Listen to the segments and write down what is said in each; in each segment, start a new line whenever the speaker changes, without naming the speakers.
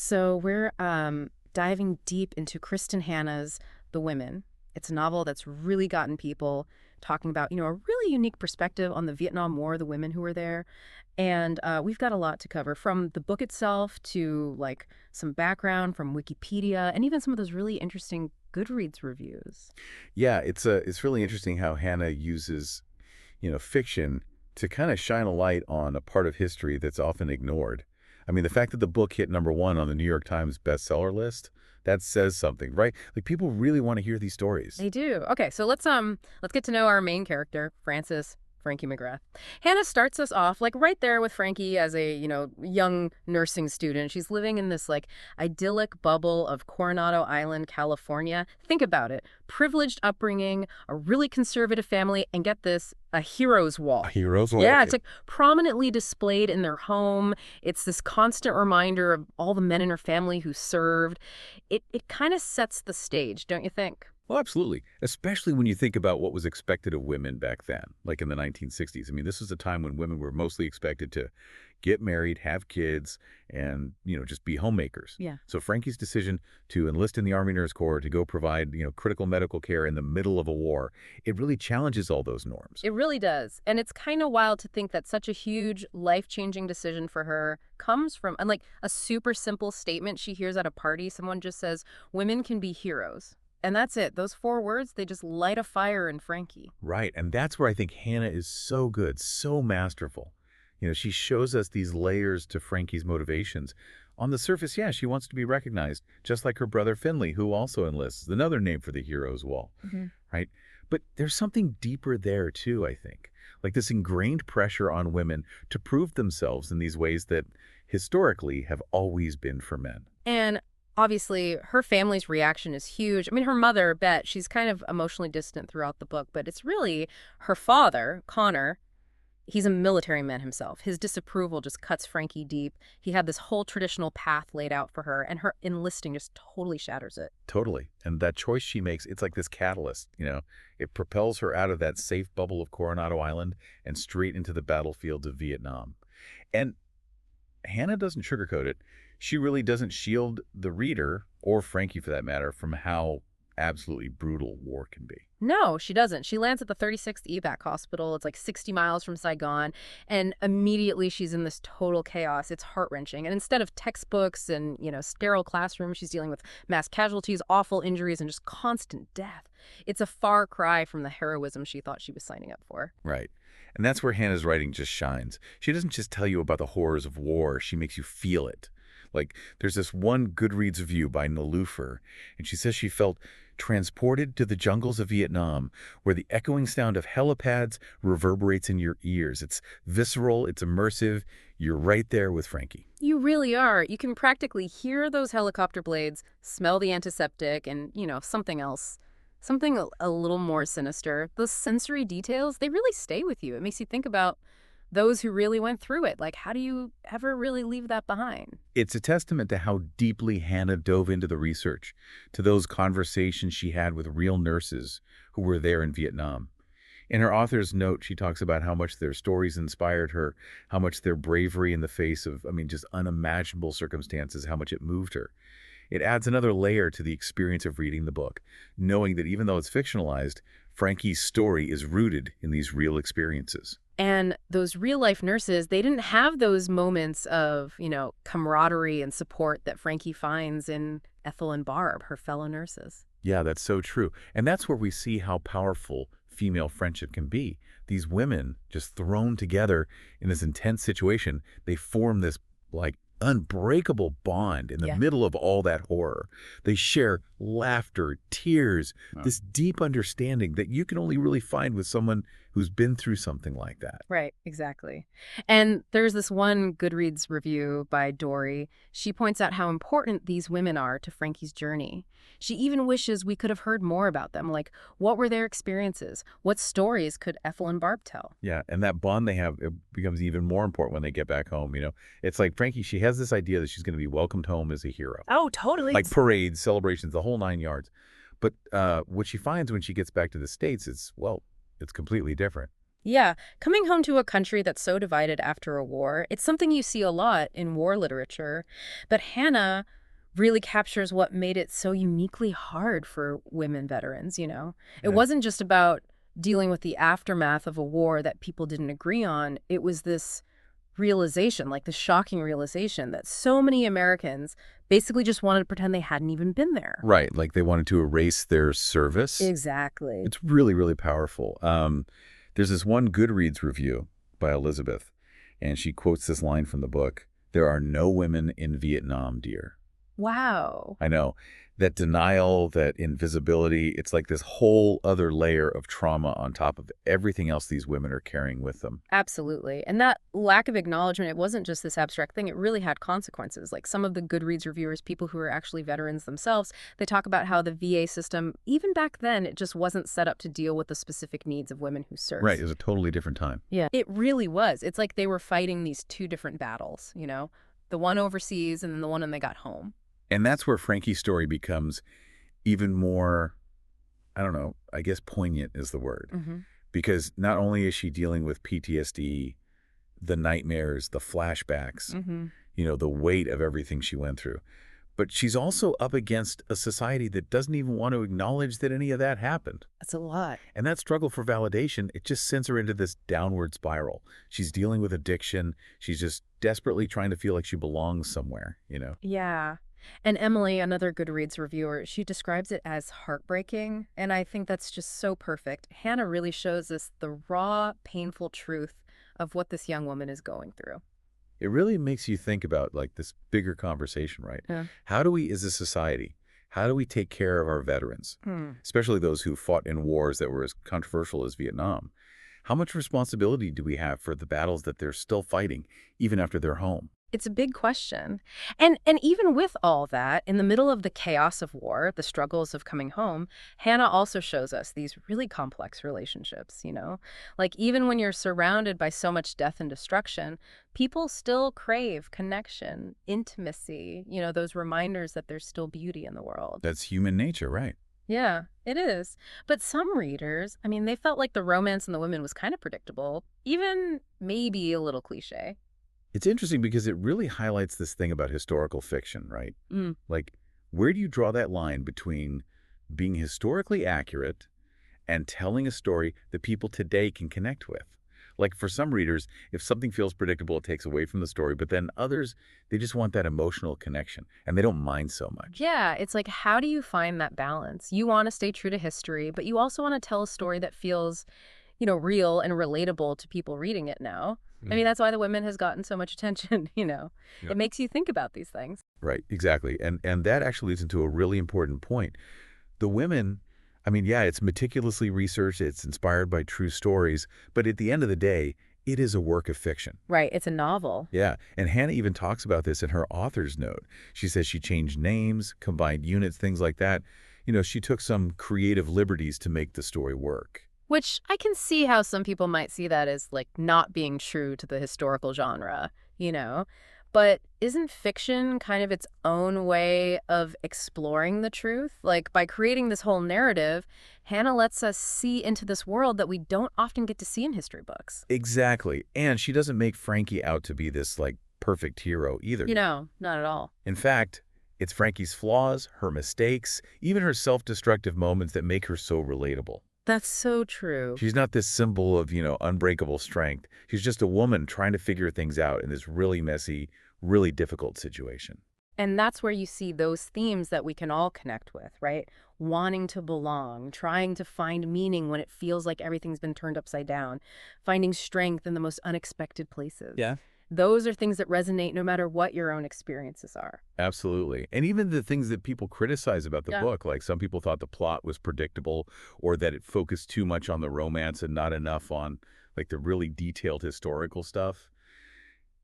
So we're diving deep into Kristin Hannah's The Women. It's a novel that's really gotten people talking about, a really unique perspective on the Vietnam War, the women who were there. And we've got a lot to cover, from the book itself to like some background from Wikipedia and even some of those really interesting Goodreads reviews.
Yeah, it's really interesting how Hannah uses, fiction to kind of shine a light on a part of history that's often ignored. I mean, the fact that the book hit #1 on the New York Times bestseller list, that says something, right? Like people really want to hear these stories.
They do. Okay, so let's get to know our main character, Frankie McGrath. Hannah starts us off like right there with Frankie as a, young nursing student. She's living in this like idyllic bubble of Coronado Island, California. Think about it. Privileged upbringing, a really conservative family, and get this, a hero's
A
wall.
hero's
Yeah,
way.
it's like prominently displayed in their home. It's this constant reminder of all the men in her family who served. It kind of sets the stage, don't you think?
Well, absolutely. Especially when you think about what was expected of women back then, like in the 1960s. I mean, this was a time when women were mostly expected to get married, have kids, and, just be homemakers.
Yeah.
So Frankie's decision to enlist in the Army Nurse Corps to go provide, critical medical care in the middle of a war, it really challenges all those norms.
It really does. And it's kind of wild to think that such a huge, life-changing decision for her comes from, unlike a super simple statement she hears at a party. Someone just says, women can be heroes. And that's it. Those 4 words, they just light a fire in Frankie.
Right. And that's where I think Hannah is so good, so masterful. She shows us these layers to Frankie's motivations. On the surface, yeah, she wants to be recognized, just like her brother Finley, who also enlists, another name for the hero's wall, right? But there's something deeper there, too, I think. Like this ingrained pressure on women to prove themselves in these ways that historically have always been for men.
And obviously, her family's reaction is huge. I mean, her mother, Bet, she's kind of emotionally distant throughout the book, but it's really her father, Connor. He's a military man himself. His disapproval just cuts Frankie deep. He had this whole traditional path laid out for her, and her enlisting just totally shatters it.
Totally. And that choice she makes, it's like this catalyst, It propels her out of that safe bubble of Coronado Island and straight into the battlefield of Vietnam. And Hannah doesn't sugarcoat it. She really doesn't shield the reader, or Frankie for that matter, from how absolutely brutal war can be.
No, she doesn't. She lands at the 36th evac hospital. It's like 60 miles from Saigon. And immediately she's in this total chaos. It's heart-wrenching. And instead of textbooks and, sterile classrooms, she's dealing with mass casualties, awful injuries, and just constant death. It's a far cry from the heroism she thought she was signing up for.
Right. And that's where Hannah's writing just shines. She doesn't just tell you about the horrors of war. She makes you feel it. Like, there's this one Goodreads review by Niloufer, and she says she felt transported to the jungles of Vietnam, where the echoing sound of helipads reverberates in your ears. It's visceral, it's immersive. You're right there with Frankie.
You really are. You can practically hear those helicopter blades, smell the antiseptic, and, something else. Something a little more sinister. Those sensory details, they really stay with you. It makes you think about those who really went through it. Like, how do you ever really leave that behind?
It's a testament to how deeply Hannah dove into the research, to those conversations she had with real nurses who were there in Vietnam. In her author's note, she talks about how much their stories inspired her, how much their bravery in the face of, just unimaginable circumstances, how much it moved her. It adds another layer to the experience of reading the book, knowing that even though it's fictionalized, Frankie's story is rooted in these real experiences.
And those real-life nurses, they didn't have those moments of, camaraderie and support that Frankie finds in Ethel and Barb, her fellow nurses.
Yeah, that's so true. And that's where we see how powerful female friendship can be. These women just thrown together in this intense situation, they form this, like, unbreakable bond in the middle of all that horror. They share laughter, tears, this deep understanding that you can only really find with someone who's been through something like that.
Right, exactly. And there's this one Goodreads review by Dory. She points out how important these women are to Frankie's journey. She even wishes we could have heard more about them, like what were their experiences? What stories could Ethel and Barb tell?
Yeah, and that bond they have, it becomes even more important when they get back home. It's like Frankie, she has this idea that she's going to be welcomed home as a hero.
Oh, totally.
Like parades, celebrations, the whole 9 yards. But what she finds when she gets back to the States is, well, it's completely different.
Yeah, coming home to a country that's so divided after a war, it's something you see a lot in war literature. But Hannah, really captures what made it so uniquely hard for women veterans, you know? It
Yeah.
wasn't just about dealing with the aftermath of a war that people didn't agree on. It was this realization, like the shocking realization that so many Americans basically just wanted to pretend they hadn't even been there.
Right, like they wanted to erase their service.
Exactly.
It's really, really powerful. There's this one Goodreads review by Elizabeth, and she quotes this line from the book: "There are no women in Vietnam, dear."
Wow.
I know. That denial, that invisibility, it's like this whole other layer of trauma on top of everything else these women are carrying with them.
Absolutely. And that lack of acknowledgement, it wasn't just this abstract thing, it really had consequences. Like some of the Goodreads reviewers, people who are actually veterans themselves, they talk about how the VA system, even back then, it just wasn't set up to deal with the specific needs of women who serve.
Right, it was a totally different time.
Yeah. It really was. It's like they were fighting these two different battles, you know, the one overseas and then the one when they got home.
And that's where Frankie's story becomes even more, I don't know, I guess poignant is the word.
Mm-hmm.
Because not only is she dealing with PTSD, the nightmares, the flashbacks,
Mm-hmm.
the weight of everything she went through, but she's also up against a society that doesn't even want to acknowledge that any of that happened.
That's a lot.
And that struggle for validation, it just sends her into this downward spiral. She's dealing with addiction. She's just desperately trying to feel like she belongs somewhere.
Yeah. And Emily, another Goodreads reviewer, she describes it as heartbreaking, and I think that's just so perfect. Hannah really shows us the raw, painful truth of what this young woman is going through.
It really makes you think about like this bigger conversation, right?
Yeah.
How do we, as a society, how do we take care of our veterans, especially those who fought in wars that were as controversial as Vietnam? How much responsibility do we have for the battles that they're still fighting, even after they're home?
It's a big question. And even with all that, in the middle of the chaos of war, the struggles of coming home, Hannah also shows us these really complex relationships, you know? Like even when you're surrounded by so much death and destruction, people still crave connection, intimacy, those reminders that there's still beauty in the world.
That's human nature, right?
Yeah, it is. But some readers, I mean, they felt like the romance in the women was kind of predictable, even maybe a little cliche.
It's interesting because it really highlights this thing about historical fiction, right?
Mm.
Like, where do you draw that line between being historically accurate and telling a story that people today can connect with? Like, for some readers, if something feels predictable, it takes away from the story. But then others, they just want that emotional connection, and they don't mind so much.
Yeah, it's like, how do you find that balance? You want to stay true to history, but you also want to tell a story that feels, real and relatable to people reading it now. I mean, that's why The Women has gotten so much attention,
Yeah.
It makes you think about these things.
Right, exactly. And that actually leads into a really important point. The Women, I mean, yeah, it's meticulously researched, it's inspired by true stories, but at the end of the day, it is a work of fiction.
Right, it's a novel.
Yeah, and Hannah even talks about this in her author's note. She says she changed names, combined units, things like that. She took some creative liberties to make the story work.
Which I can see how some people might see that as, like, not being true to the historical genre. But isn't fiction kind of its own way of exploring the truth? Like, by creating this whole narrative, Hannah lets us see into this world that we don't often get to see in history books.
Exactly. And she doesn't make Frankie out to be this, like, perfect hero either.
Not at all.
In fact, it's Frankie's flaws, her mistakes, even her self-destructive moments that make her so relatable.
That's so true.
She's not this symbol of, unbreakable strength. She's just a woman trying to figure things out in this really messy, really difficult situation.
And that's where you see those themes that we can all connect with, right? Wanting to belong, trying to find meaning when it feels like everything's been turned upside down, finding strength in the most unexpected places.
Yeah.
Those are things that resonate no matter what your own experiences are.
Absolutely. And even the things that people criticize about the book, like some people thought the plot was predictable or that it focused too much on the romance and not enough on like the really detailed historical stuff.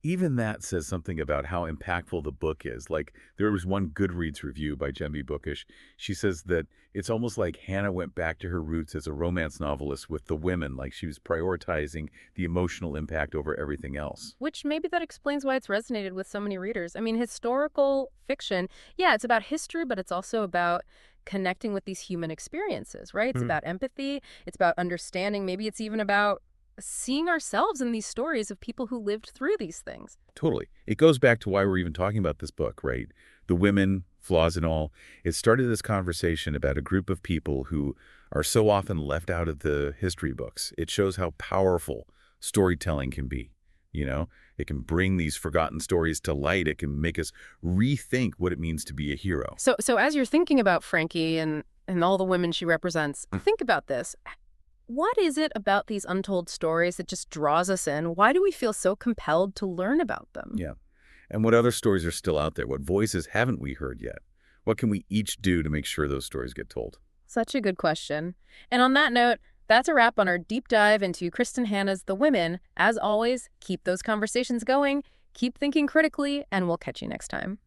Even that says something about how impactful the book is. Like, there was one Goodreads review by Jen B. Bookish. She says that it's almost like Hannah went back to her roots as a romance novelist with The Women, like she was prioritizing the emotional impact over everything else.
Which maybe that explains why it's resonated with so many readers. I mean, historical fiction, yeah, it's about history, but it's also about connecting with these human experiences, right? It's about empathy. It's about understanding. Maybe it's even about seeing ourselves in these stories of people who lived through these things.
Totally. It goes back to why we're even talking about this book, right? The women, flaws and all, it started this conversation about a group of people who are so often left out of the history books. It shows how powerful storytelling can be. You know, it can bring these forgotten stories to light. It can make us rethink what it means to be a hero.
So as you're thinking about Frankie and all the women she represents, think about this. What is it about these untold stories that just draws us in? Why do we feel so compelled to learn about them?
Yeah. And what other stories are still out there? What voices haven't we heard yet? What can we each do to make sure those stories get told?
Such a good question. And on that note, that's a wrap on our deep dive into Kristin Hannah's The Women. As always, keep those conversations going, keep thinking critically, and we'll catch you next time.